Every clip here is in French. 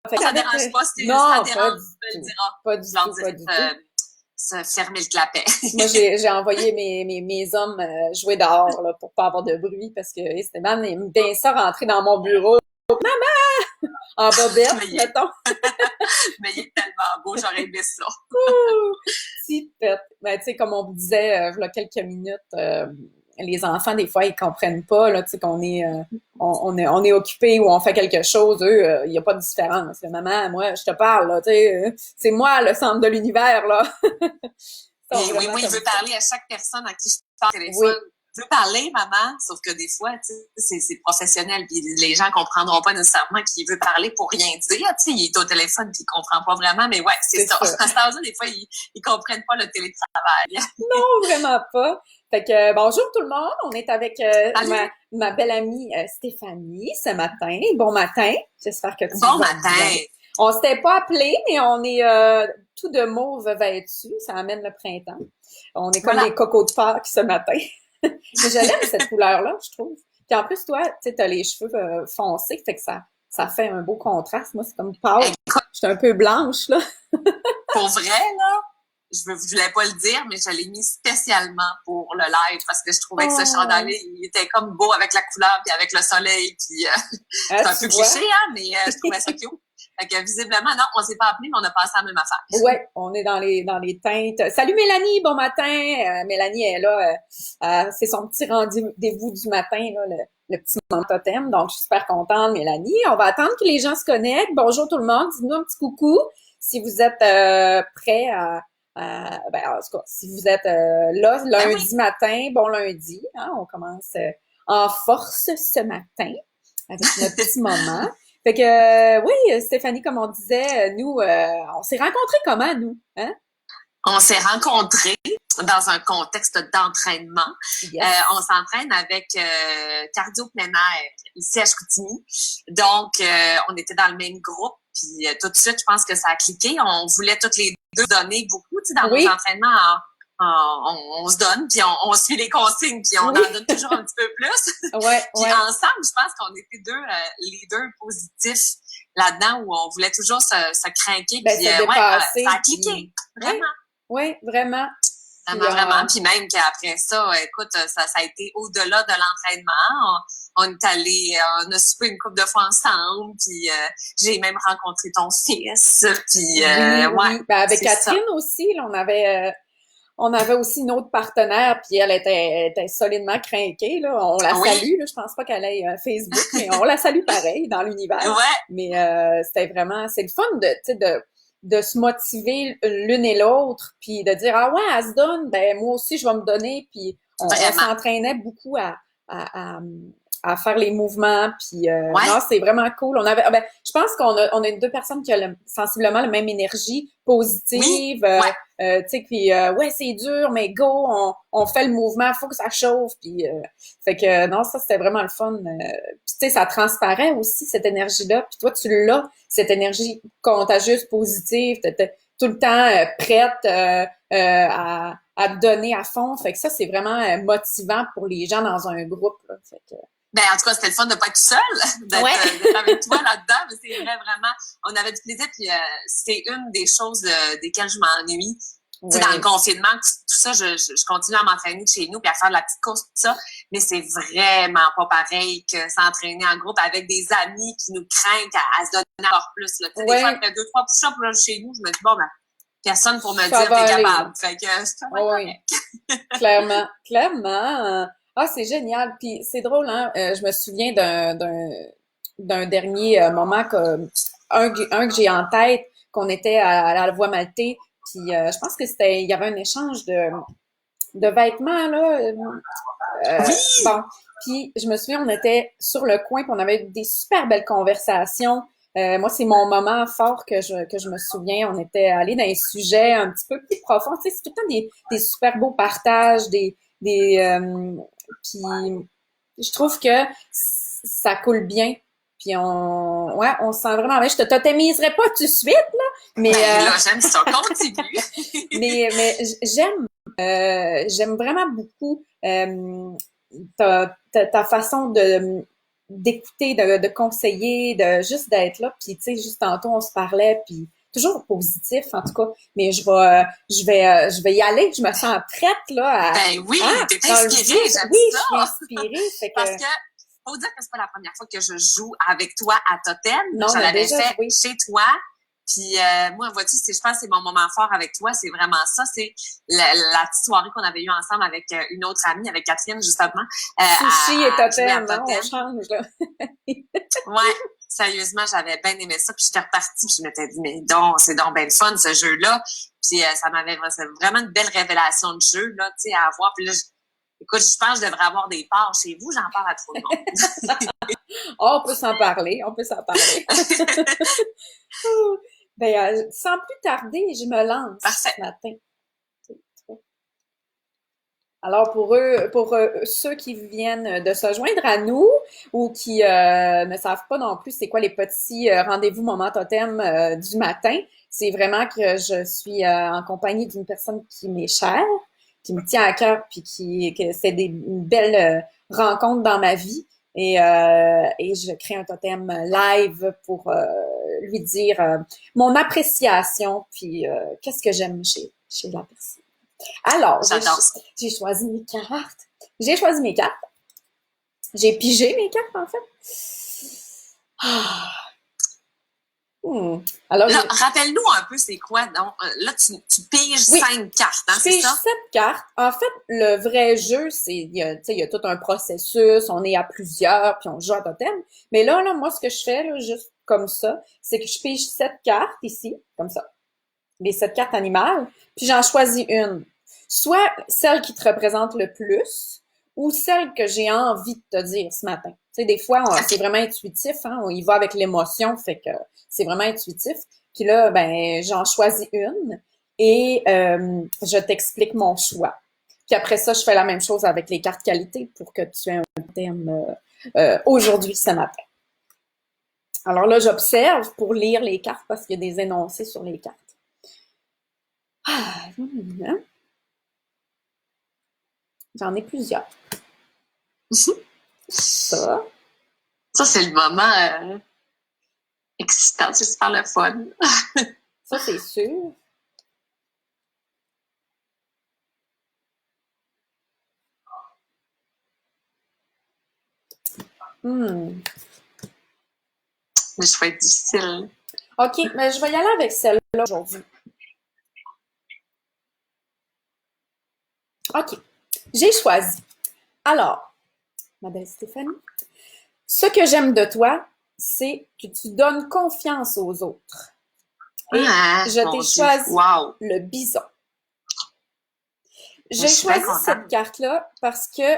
Fait Ça qu'avec, dérange pas, si non, ça pas dérange, du tu me le tout. diras. Pas du Je leur tout, pas dirai du tout. de se fermer le clapet. Moi, j'ai envoyé mes hommes jouer dehors là, pour pas avoir de bruit parce que Esteban il me vient ça rentrer dans mon bureau en bobette, mais, mettons. mais il est tellement beau, j'aurais aimé ça. Ouh, petite pète. Ben, tu sais, comme on vous disait il y a quelques minutes, les enfants, des fois, ils comprennent pas, là, tu sais, qu'on est, on est occupé ou on fait quelque chose. Eux, il y a pas de différence. Maman, moi, je te parle, là, tu sais, c'est moi le centre de l'univers, là. Ils sont Et oui, vraiment moi, il comme veut ça. parler à chaque personne à qui je parle au téléphone. Oui, Je veux parler, maman, sauf que des fois, tu sais, c'est professionnel, puis les gens comprendront pas nécessairement qu'il veut parler pour rien dire. Tu sais, il est au téléphone, puis il comprend pas vraiment, mais ouais, c'est c'est ça. ça. À cet âge-là, des fois, ils comprennent pas le télétravail. Non, vraiment pas. Fait que bonjour tout le monde, on est avec Salut! ma belle amie Stéphanie ce matin. Bon matin, j'espère que tu Bon vas bien. matin! On s'était pas appelé, mais on est tout de mauve vêtus, ça amène le printemps. On est comme Voilà. des cocos de Pâques ce matin. Mais je l'aime cette couleur-là, je trouve. Puis en plus, toi, tu sais, t'as les cheveux foncés, fait que ça fait un beau contraste. Moi, c'est comme Pâques. Écoute, Je suis un peu blanche, là. pour vrai, là, je voulais pas le dire, mais je l'ai mis spécialement pour le live parce que je trouvais que ce chandail, Oh, il était comme beau avec la couleur puis avec le soleil puis ah, c'est un tu peu vois? cliché, hein, mais je trouvais ça cute. Fait que visiblement, non, on s'est pas appelé, mais on a passé la même affaire. Ouais, on est dans les teintes. Salut Mélanie, bon matin. Mélanie est là, c'est son petit rendez-vous du matin, là, le petit moment totem. Donc, je suis super contente, Mélanie. On va attendre que les gens se connectent. Bonjour tout le monde. Dites-nous un petit coucou si vous êtes prêts ben, en tout cas, si vous êtes là Ben oui, lundi matin, bon lundi. Hein, on commence en force ce matin avec notre petit moment. Fait que oui, Stéphanie, comme on disait, nous, on s'est rencontrés comment, nous? Hein? on s'est rencontrés dans un contexte d'entraînement. Yes. On s'entraîne avec cardio plein air ici à Chicoutimi. Donc, on était dans le même groupe. Puis tout de suite, je pense que ça a cliqué. On voulait toutes les deux donner beaucoup, tu sais, dans nos Oui, entraînements. On se donne, puis on suit les consignes, puis on oui, en donne toujours un petit peu plus. ouais, Puis ouais. ensemble, je pense qu'on était les deux positifs là-dedans, où on voulait toujours se craquer. Ben, Puis se ouais, ça a dépasser, cliqué, puis oui, vraiment. oui, vraiment. Puis, Vraiment, vraiment. Puis même qu'après ça, écoute, ça a été au-delà de l'entraînement. On est allé, on a soupé une couple de fois ensemble. Puis j'ai même rencontré ton fils. Puis oui, ouais, oui. Ben, avec c'est ça. Catherine aussi, là, on avait aussi une autre partenaire, puis elle était solidement crinquée, là. On la Oui, salue, là. Je pense pas qu'elle ait Facebook, mais on la salue pareil dans l'univers. ouais. Mais c'était vraiment, c'est le fun de, tu sais, de se motiver l'une et l'autre, puis de dire ah ouais, elle se donne, ben moi aussi je vais me donner, puis on Vraiment. s'entraînait beaucoup à, à faire les mouvements, puis Ouais, non, c'est vraiment cool. On avait, ben, je pense on a deux personnes qui ont sensiblement la même énergie oui, positive. ouais. Tu sais, puis ouais, c'est dur, mais go, on fait le mouvement, faut que ça chauffe, puis fait que non, ça c'était vraiment le fun. Puis tu sais, ça transparaît aussi cette énergie-là. Puis toi, tu l'as, cette énergie contagieuse, positive, t'es tout le temps prête à te donner à fond. Fait que ça, c'est vraiment motivant pour les gens dans un groupe. Là. Fait que... Ben, en tout cas, c'était le fun de pas être seul, Ouais. d'être avec toi là-dedans. Mais c'est vrai, vraiment, on avait du plaisir. Puis c'est une des choses desquelles je m'ennuie. Tu sais, dans le Ouais. confinement, tout ça, je continue à m'entraîner de chez nous puis à faire de la petite course, tout ça. Mais c'est vraiment pas pareil que s'entraîner en groupe avec des amis qui nous craignent à se donner encore plus. Là. Tu sais, des fois, Ouais. après 2, 3 push-ups là, chez nous, je me dis, bon, ben, personne pour me Ça dire va t'es aller, là. capable. Fait que ça va être Oui. correct. Clairement, clairement. Ah, c'est génial. Puis c'est drôle, hein? Je me souviens d'un dernier moment un que j'ai en tête, qu'on était à la Voie Maltais. Puis je pense que c'était, il y avait un échange de vêtements là. Oui! Bon, puis je me souviens, on était sur le coin, puis on avait eu des super belles conversations. Moi, c'est mon moment fort que je me souviens. On était allé dans un sujet un petit peu plus profond. Tu sais, c'est tout le temps des super beaux partages, puis je trouve que ça coule bien. Puis ouais, on se sent vraiment bien. Je te totemiserai pas tout de suite, là, mais Ben là, j'aime ça. Continue. j'aime vraiment beaucoup ta façon d'écouter, de conseiller, de juste d'être là. Puis, tu sais, juste tantôt, on se parlait, puis toujours positif, en tout cas. Mais je vais y aller. Je me sens prête, là, Ben oui, t'es dans le inspirée, vif. j'aime Oui, je ça. suis inspirée. Fait Parce que, que, faut dire que c'est pas la première fois que je joue avec toi à Totem. non, Je on a l'avais déjà fait joué. chez toi. Puis moi, vois-tu, je pense que c'est mon moment fort avec toi, c'est vraiment ça. C'est la petite soirée qu'on avait eue ensemble avec une autre amie, avec Catherine, justement, Sushi et à jouer à totem, hein, on Totem. change, là. Ouais, sérieusement, j'avais bien aimé ça. Puis j'étais repartie, puis je m'étais dit, mais donc, c'est donc bien le fun, ce jeu-là. Puis ça m'avait c'est vraiment une belle révélation de jeu, là, tu sais, à avoir. Puis là, écoute, je pense que je devrais avoir des parts chez vous, j'en parle à trop de monde. Oh, on peut s'en parler, on peut s'en parler. Ben, sans plus tarder, je me lance Parfait. ce matin. Alors pour ceux qui viennent de se joindre à nous ou qui ne savent pas non plus c'est quoi les petits rendez-vous moment totem du matin, c'est vraiment que je suis en compagnie d'une personne qui m'est chère, qui me tient à cœur, puis que c'est une belle rencontre dans ma vie. Et je crée un totem live pour lui dire mon appréciation, puis qu'est-ce que j'aime chez la personne. Alors, J'adore ça. j'ai choisi mes cartes. J'ai choisi mes cartes. J'ai pigé mes cartes, en fait. Ah. Alors, là, rappelle-nous un peu c'est quoi. Donc, là, tu piges 5 cartes, hein, c'est ça? 7 cartes. En fait, le vrai jeu, il y a tout un processus, on est à plusieurs, puis on joue à totem. Mais là, moi, ce que je fais, là, juste comme ça, c'est que je pige 7 cartes ici, comme ça. Les 7 cartes animales, puis j'en choisis une. Soit celle qui te représente le plus, ou celle que j'ai envie de te dire ce matin. Tu sais, des fois, c'est vraiment intuitif, hein, on y va avec l'émotion, fait que c'est vraiment intuitif. Puis là, ben, j'en choisis une et je t'explique mon choix. Puis après ça, je fais la même chose avec les cartes qualité pour que tu aies un thème aujourd'hui, ce matin. Alors là, j'observe pour lire les cartes parce qu'il y a des énoncés sur les cartes. Ah, hein? J'en ai plusieurs. Ça. Ça, c'est le moment excitant, c'est super le fun. Ça, c'est sûr. Le choix est difficile. OK, mais je vais y aller avec celle-là aujourd'hui. OK, j'ai choisi. Alors, ma belle Stéphanie, ce que j'aime de toi, c'est que tu donnes confiance aux autres. Et je t'ai choisi le bison. J'ai choisi cette carte-là parce que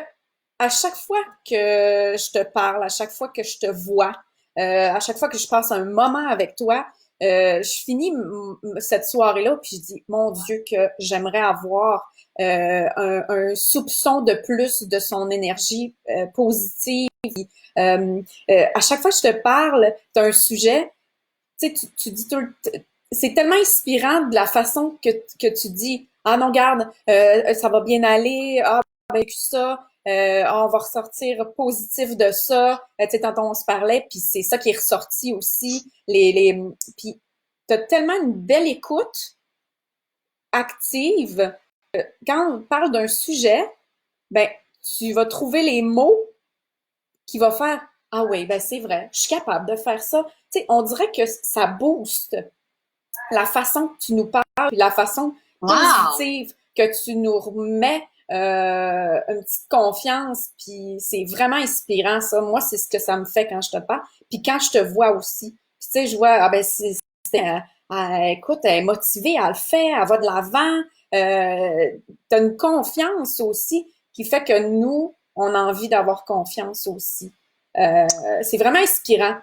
à chaque fois que je te parle, à chaque fois que je te vois, à chaque fois que je passe un moment avec toi, je finis cette soirée-là puis je dis mon Dieu que j'aimerais avoir un soupçon de plus de son énergie positive. À chaque fois que je te parle d'un sujet, tu sais, tu dis tout c'est tellement inspirant de la façon que tu dis ah non garde ça va bien aller avec ça on va ressortir positif de ça tu sais tantôt on se parlait puis c'est ça qui est ressorti aussi puis t'as tellement une belle écoute active quand on parle d'un sujet ben tu vas trouver les mots qui vont faire ah oui ben c'est vrai je suis capable de faire ça tu sais on dirait que ça booste la façon que tu nous parles, la façon positive que tu nous remets une petite confiance, puis c'est vraiment inspirant ça. Moi, c'est ce que ça me fait quand je te parle, puis quand je te vois aussi. Puis tu sais, je vois, ah ben écoute, elle est motivée, elle le fait, elle va de l'avant. T'as une confiance aussi qui fait que nous, on a envie d'avoir confiance aussi. C'est vraiment inspirant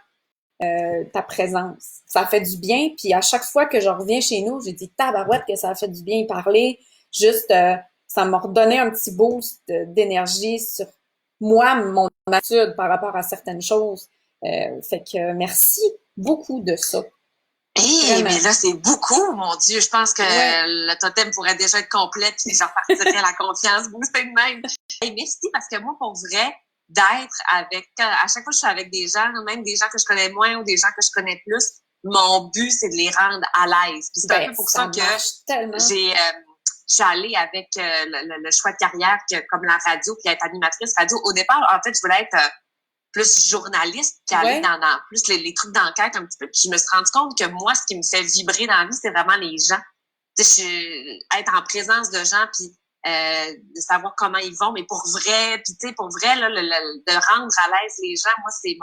ta présence. Ça fait du bien. Puis à chaque fois que je reviens chez nous, j'ai dit tabarouette que ça a fait du bien y parler. Juste, ça m'a redonné un petit boost d'énergie sur moi, mon attitude par rapport à certaines choses. Fait que merci beaucoup de ça. Hey, mais là, c'est beaucoup, mon Dieu. Je pense que le totem pourrait déjà être complet, puis j'en partirais la confiance boostée de même. Hey, merci, parce que moi, pour vrai, d'être avec, à chaque fois que je suis avec des gens, même des gens que je connais moins ou des gens que je connais plus, mon but, c'est de les rendre à l'aise. Puis c'est un peu pour ça que je suis allée avec le choix de carrière comme la radio, puis être animatrice radio. Au départ, en fait, je voulais être plus journaliste qu'aller dans plus les trucs d'enquête un petit peu. Puis je me suis rendu compte que moi, ce qui me fait vibrer dans la vie, c'est vraiment les gens. Tu sais, être en présence de gens, puis de savoir comment ils vont, mais pour vrai, puis tu sais, pour vrai, là, de rendre à l'aise les gens, moi, c'est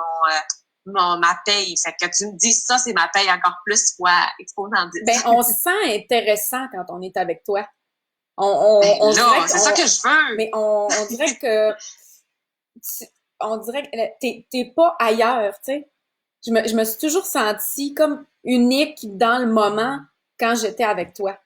ma paye. Fait que tu me dis ça, c'est ma paye encore plus fois exposant 10. Ben, on se sent intéressant quand on est avec toi. Ben là, c'est ça que je veux. Mais on dirait que on dirait que t'es pas ailleurs, tu sais. Je me suis toujours sentie comme unique dans le moment quand j'étais avec toi.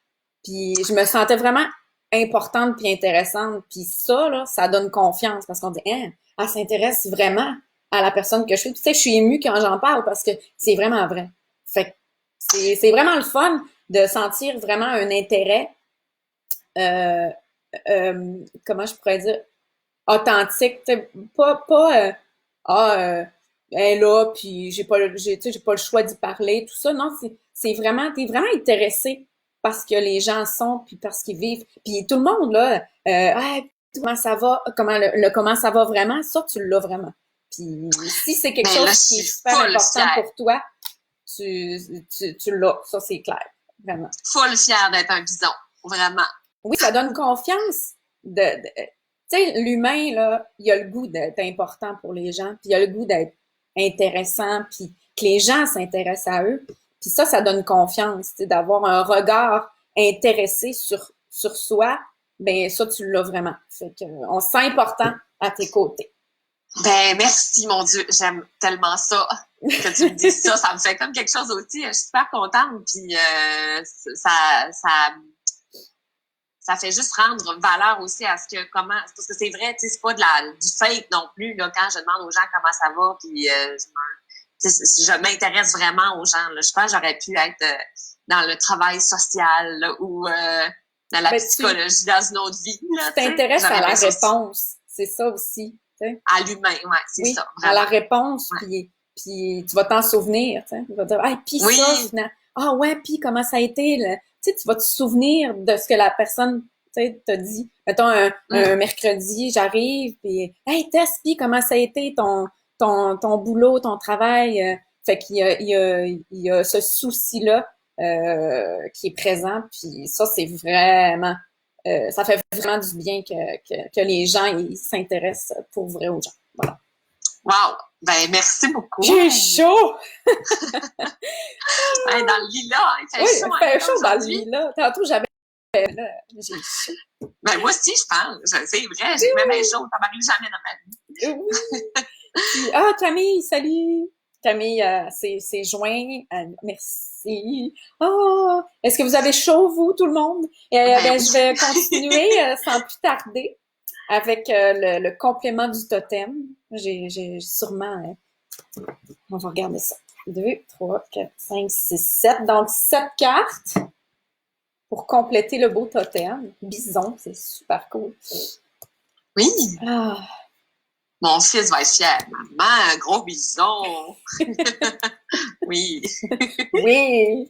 Puis je me sentais vraiment importante puis intéressante. Puis ça, là, ça donne confiance parce qu'on dit, hein, elle s'intéresse vraiment à la personne que je suis. Puis, tu sais, je suis émue quand j'en parle parce que c'est vraiment vrai. Fait que c'est vraiment le fun de sentir vraiment un intérêt, euh, comment je pourrais dire, authentique, t'sais, pas elle est là puis j'ai pas le choix d'y parler, tout ça. Non, c'est vraiment t'es vraiment intéressé parce que les gens sont puis parce qu'ils vivent. Puis tout le monde là, hey, comment ça va, comment ça va vraiment, ça tu l'as vraiment. Puis si c'est quelque chose qui est super important pour toi, tu l'as, ça c'est clair, vraiment. Full fière d'être un bison, vraiment. Oui, ça donne confiance tu sais, l'humain, là, il a le goût d'être important pour les gens, puis il a le goût d'être intéressant, puis que les gens s'intéressent à eux. Puis ça donne confiance, tu sais, d'avoir un regard intéressé sur soi, ben ça, tu l'as vraiment. Fait que, on se sent important à tes côtés. Ben, merci, mon Dieu. J'aime tellement ça que tu me dises ça. Ça me fait comme quelque chose aussi. Je suis super contente, puis ça fait juste rendre valeur aussi à ce que parce que c'est vrai, tu sais, c'est pas du fake non plus là, quand je demande aux gens comment ça va, puis je m'intéresse vraiment aux gens là. Je pense que j'aurais pu être dans le travail social là, ou dans la psychologie dans une autre vie là. Tu t'intéresses à la réponse, c'est ça aussi, tu sais. À l'humain, ouais, c'est ça. Vraiment. À la réponse, puis tu vas t'en souvenir, tu sais. Tu vas dire, ah, puis ça, finalement. Ah ouais, puis comment ça a été, là? Tu sais, tu vas te souvenir de ce que la personne, tu sais, t'a dit. Mettons, un mercredi, j'arrive, puis, hey, Tess, puis comment ça a été ton boulot, ton travail? Fait qu'il y a ce souci-là qui est présent, puis ça, c'est vraiment... ça fait vraiment du bien que les gens ils s'intéressent pour vrai aux gens. Voilà. Wow! Ben, merci beaucoup. J'ai chaud! Dans le lilas, il fait chaud. Il fait chaud dans le lilas. Tantôt, j'avais là, j'ai chaud. Ben, moi aussi, je pense. C'est vrai, j'ai même chaud. Ça m'arrive jamais dans ma vie. Ah, Camille, salut! Camille s'est joint. Merci. Oh, est-ce que vous avez chaud, vous, tout le monde? Ben, je vais continuer sans plus tarder avec le complément du totem. J'ai sûrement... on va regarder ça. 2, 3, 4, 5, 6, 7. Donc, 7 cartes pour compléter le beau totem. Bison, c'est super cool. Oui. Ah. Mon fils va être fier. Maman, un gros bison. Oui. Oui.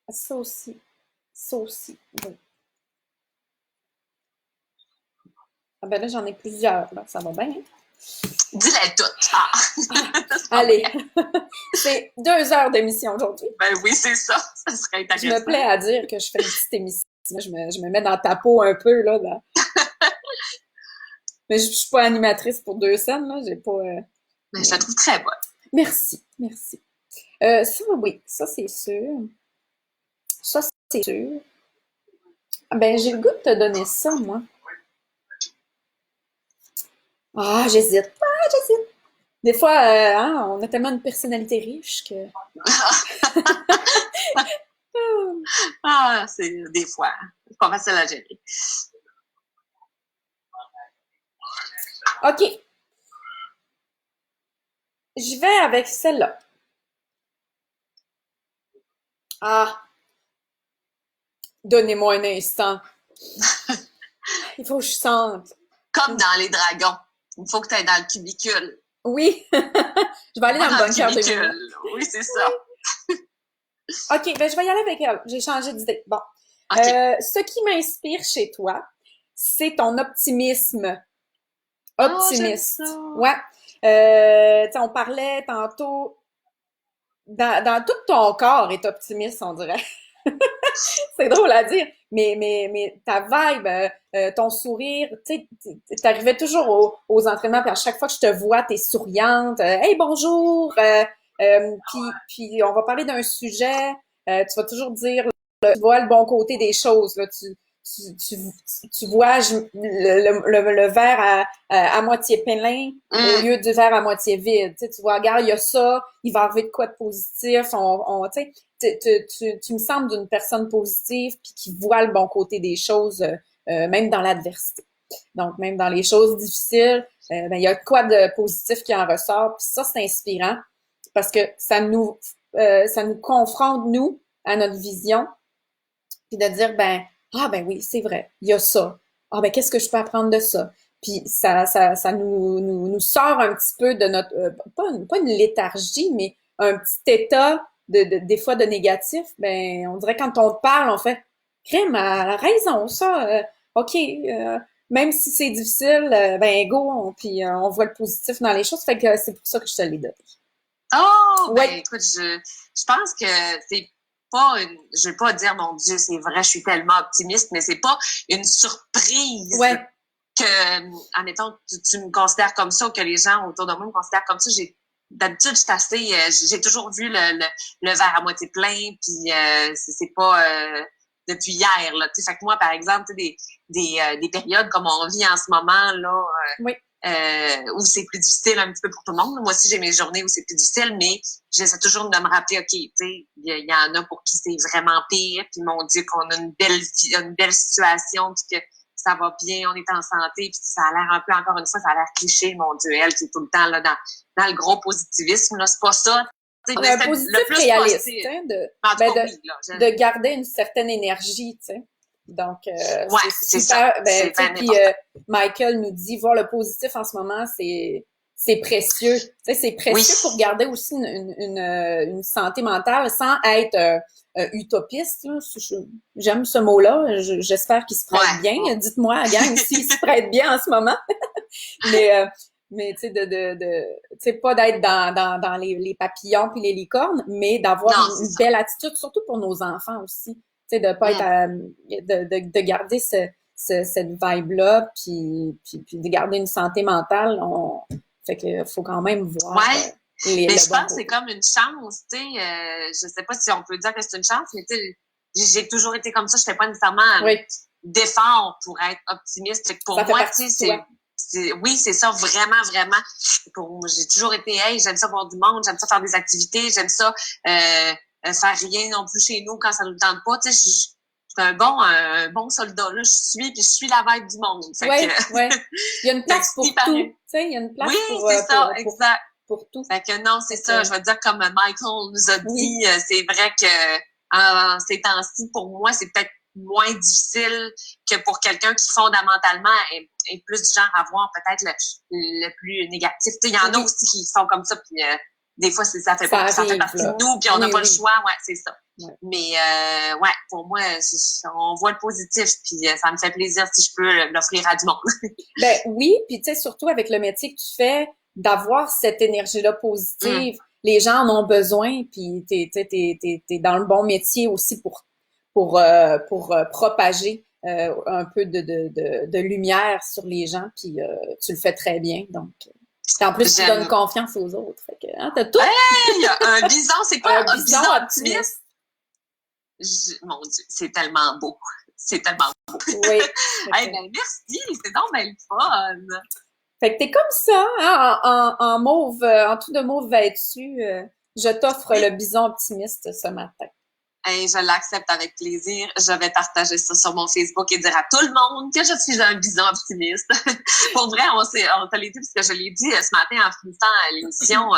Ça aussi. Ça aussi. Oui. Ah ben là, j'en ai plusieurs. Là. Ça va bien. Hein? Dis-les toutes. Ah. Allez. C'est 2 heures d'émission aujourd'hui. Ben oui, c'est ça. Ça serait intéressant. Je me plais à dire que je fais une petite émission. Je me mets dans ta peau un peu, là. Mais je suis pas animatrice pour 2 scènes, là. J'ai pas... Mais je la trouve très bonne. Merci, merci. Ça, oui, ça, c'est sûr. Ça, c'est sûr. Ben, j'ai le goût de te donner ça, moi. Ah, j'hésite. Des fois, on a tellement une personnalité riche que... c'est des fois. C'est pas facile à gérer. OK. Je vais avec celle-là. Ah. Donnez-moi un instant. Il faut que je sente. Comme dans les dragons. Il faut que tu ailles dans le cubicule. Oui. Je vais aller dans le bunker de cubicule. Oui, c'est ça. OK, ben je vais y aller avec elle. J'ai changé d'idée. Bon. Okay. Ce qui m'inspire chez toi, c'est ton optimisme. Optimiste. Ouais. Tu sais, on parlait tantôt, dans tout ton corps est optimiste, on dirait. C'est drôle à dire, mais ta vibe, ton sourire, tu sais, t'arrivais toujours aux entraînements, puis à chaque fois que je te vois, t'es souriante. Hey, bonjour! Puis on va parler d'un sujet. Tu vas toujours dire, là, tu vois le bon côté des choses. Là, tu vois le verre à moitié plein au lieu du verre à moitié vide. Tu vois, regarde, il y a ça, il va arriver de quoi de positif. Tu sais, tu me sembles d'une personne positive puis qui voit le bon côté des choses, même dans l'adversité. Donc, même dans les choses difficiles, ben, il y a quoi de positif qui en ressort. Puis ça, c'est inspirant parce que ça nous confronte, nous, à notre vision, puis de dire, ben, ah ben oui, c'est vrai, il y a ça. Ah ben, qu'est-ce que je peux apprendre de ça? Puis ça nous sort un petit peu de notre, pas une léthargie, mais un petit état des fois de négatif. Ben, on dirait quand on te parle, on fait, crème, elle a raison, ça, OK, même si c'est difficile, ben go, puis on voit le positif dans les choses. Fait que c'est pour ça que je te l'ai donné. Oh, ben Ouais. écoute, je pense que c'est pas je vais pas dire, mon Dieu, c'est vrai, je suis tellement optimiste, mais c'est pas une surprise Ouais. que, admettons, tu me considères comme ça ou que les gens autour de moi me considèrent comme ça. D'habitude, je suis assez, j'ai toujours vu le verre à moitié plein, puis c'est pas depuis hier, là. Tu sais, fait que moi, par exemple, des périodes comme on vit en ce moment, là, Oui. où c'est plus difficile un petit peu pour tout le monde. Moi aussi, j'ai mes journées où c'est plus difficile, mais j'essaie toujours de me rappeler, OK, tu sais, il y en a pour qui c'est vraiment pire, puis mon Dieu, qu'on a une belle situation, puis que ça va bien, on est en santé, puis ça a l'air un peu, encore une fois, ça a l'air cliché, mon Dieu, elle qui est tout le temps là dans le gros positivisme, là, c'est pas ça. Un positif le plus réaliste, possible. Hein, de garder une certaine énergie, tu sais. Donc, ouais, c'est super. Ça. Ben, puis Michael nous dit, voir le positif en ce moment, c'est précieux. Tu sais, c'est précieux pour garder aussi une santé mentale sans être utopiste. J'aime ce mot-là. J'espère qu'il se prête bien. Dites-moi, gang, s'il se prête bien en ce moment. Mais tu sais, tu sais, pas d'être dans les papillons puis les licornes, mais d'avoir une belle attitude, surtout pour nos enfants aussi. Tu sais, de pas être de garder cette vibe-là, puis de garder une santé mentale. Fait que faut quand même voir. Ouais. Mais je pense que c'est comme une chance, tu sais. Je sais pas si on peut dire que c'est une chance, mais tu sais, j'ai toujours été comme ça. Je fais pas nécessairement d'efforts pour être optimiste. Fait que pour moi, tu sais, oui, c'est ça, vraiment, vraiment. J'ai toujours été, hey, j'aime ça voir du monde, j'aime ça faire des activités, j'aime ça faire rien non plus chez nous quand ça nous tente pas. Tu sais, je suis un bon soldat, là. Je suis la vibe du monde. Oui, oui. Il y a une place pour tout. Tu sais, il y a une place exact. Pour tout. Fait que non, c'est ça. Je veux dire, comme Michael nous a dit, c'est vrai que en ces temps-ci, pour moi, c'est peut-être moins difficile que pour quelqu'un qui fondamentalement est plus du genre à voir peut-être le plus négatif. Tu sais, il y en a aussi qui sont comme ça, puis des fois ça fait partie de nous, puis on n'a pas le choix. Ouais, c'est ça. Ouais. Mais ouais, pour moi, on voit le positif, puis ça me fait plaisir si je peux l'offrir à du monde. Ben oui, puis tu sais, surtout avec le métier que tu fais, d'avoir cette énergie-là positive, les gens en ont besoin, puis t'es dans le bon métier aussi pour propager un peu de lumière sur les gens, puis tu le fais très bien, donc en plus tu donnes confiance aux autres, fait que hein, t'as tout. Hey, un bison, c'est quoi un bison optimiste? Mon Dieu, c'est tellement beau, c'est tellement beau. Oui. Hey, ben merci, c'est donc bien le fun. Fait que t'es comme ça, hein, en mauve, en tout de mauve vêtu. Je t'offre le bison optimiste ce matin. Hey, je l'accepte avec plaisir. Je vais partager ça sur mon Facebook et dire à tout le monde que je suis un bison optimiste. Pour vrai, on te l'a dit, parce que je l'ai dit ce matin en finissant l'émission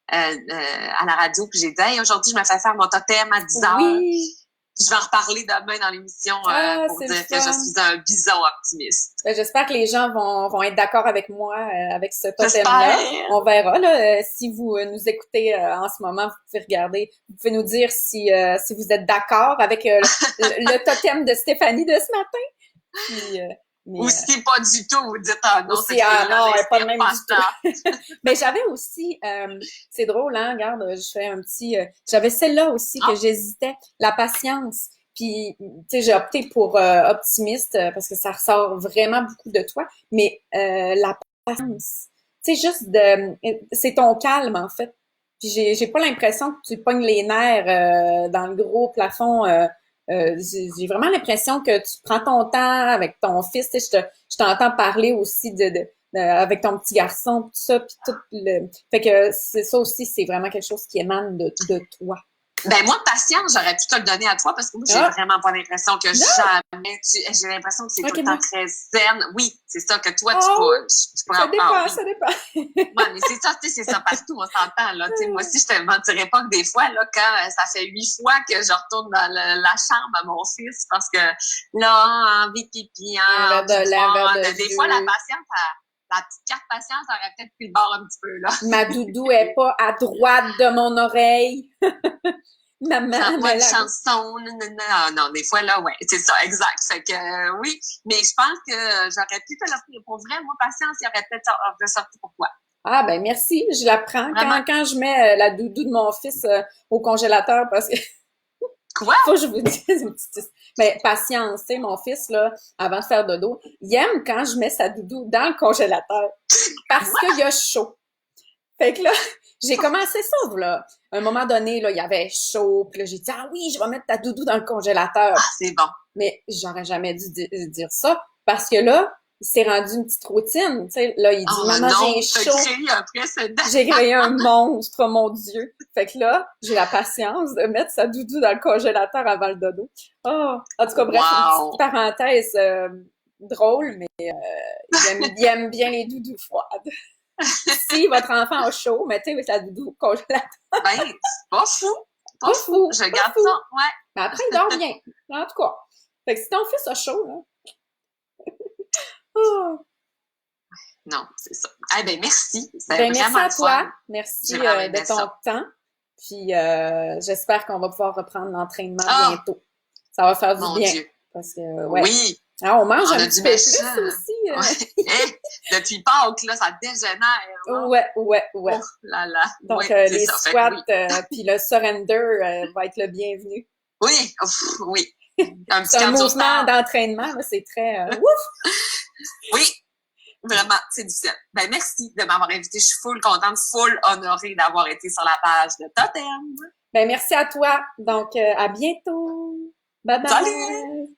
à la radio, puis j'ai dit, hey, aujourd'hui, je me fais faire mon totem à 10 heures. Oui. Je vais en reparler demain dans l'émission pour c'est le dire que je fun. suis un bison optimiste. J'espère que les gens vont être d'accord avec moi avec ce totem-là. J'espère! On verra là. Si vous nous écoutez en ce moment, vous pouvez regarder. Vous pouvez nous dire si vous êtes d'accord avec le totem de Stéphanie de ce matin. Puis, Ou si pas du tout, vous dites non, aussi, non, elle est pas de même pas du tout. Mais j'avais aussi, c'est drôle, hein, regarde, je fais un petit, j'avais celle-là aussi que j'hésitais, la patience. Puis, tu sais, j'ai opté pour optimiste parce que ça ressort vraiment beaucoup de toi. Mais la patience, tu sais, juste c'est ton calme en fait. Puis j'ai pas l'impression que tu pognes les nerfs dans le gros plafond. J'ai vraiment l'impression que tu prends ton temps avec ton fils. Tu sais, je t'entends parler aussi avec ton petit garçon, tout ça, puis tout le. Fait que c'est ça aussi, c'est vraiment quelque chose qui émane de toi. Ben moi, patience, j'aurais pu te le donner à toi parce que moi, j'ai vraiment pas l'imprestion que jamais j'ai l'impression que c'est tout le temps très zen. Oui, c'est ça que toi, tu pourrais ça dépend, oui. ça dépend. Ouais, mais c'est ça, tu sais, c'est ça partout, on s'entend, là. Tu sais, moi aussi, je te mentirais pas que des fois, là, quand ça fait 8 fois que je retourne dans la chambre à mon fils parce que, là, envie de pipi, des fois, la patience, la petite carte patience aurait peut-être pris le bord un petit peu, là. Ma doudou est pas à droite de mon oreille. Maman, chante-moi une chanson, non, des fois, là, ouais, c'est ça, exact. Fait que, oui, mais je pense que j'aurais pu te l'offrir. Pour vrai, moi, patience, il aurait peut-être ressorti pour toi. Ah, ben merci, je la prends. Quand je mets la doudou de mon fils au congélateur, parce que quoi? Faut que je vous dise une petite... Mais patience, tu sais, mon fils, là, avant de faire dodo, il aime quand je mets sa doudou dans le congélateur parce qu'il y a chaud. Fait que là, j'ai commencé ça, là. À un moment donné, là, il y avait chaud, puis là, j'ai dit, ah oui, je vais mettre ta doudou dans le congélateur. Ah, c'est bon. Mais j'aurais jamais dû dire ça parce que là, c'est rendu une petite routine, tu sais. Là, il dit, maman, j'ai chaud. J'ai créé un monstre, oh mon Dieu. Fait que là, j'ai la patience de mettre sa doudou dans le congélateur avant le dodo. Oh, en tout cas, bref, une petite parenthèse drôle, mais il aime bien les doudous froides. Si votre enfant a chaud, mettez sa doudou au congélateur. Ben, c'est pas fou. Pas fou. Je garde ça, ouais. Mais après, il dort bien. En tout cas. Fait que si ton fils a chaud, là. Oh. Non, c'est ça. Eh ben, merci. Merci à toi. Merci de ton temps. Puis j'espère qu'on va pouvoir reprendre l'entraînement bientôt. Ça va faire du bien. Dieu. Parce que, ouais. Oui. Ah, on mange un petit peu plus aussi. Ouais. Depuis Pâques, là, ça dégénère. Là. Ouais. Oh là là. Donc, les squats puis le surrender va être le bienvenu. Oui, oui. C'est un mouvement d'entraînement, c'est très ouf! Oui, vraiment, c'est difficile. Ben, merci de m'avoir invité. Je suis full contente, full honorée d'avoir été sur la page de Totem. Ben, merci à toi. Donc, à bientôt. Bye bye. Salut!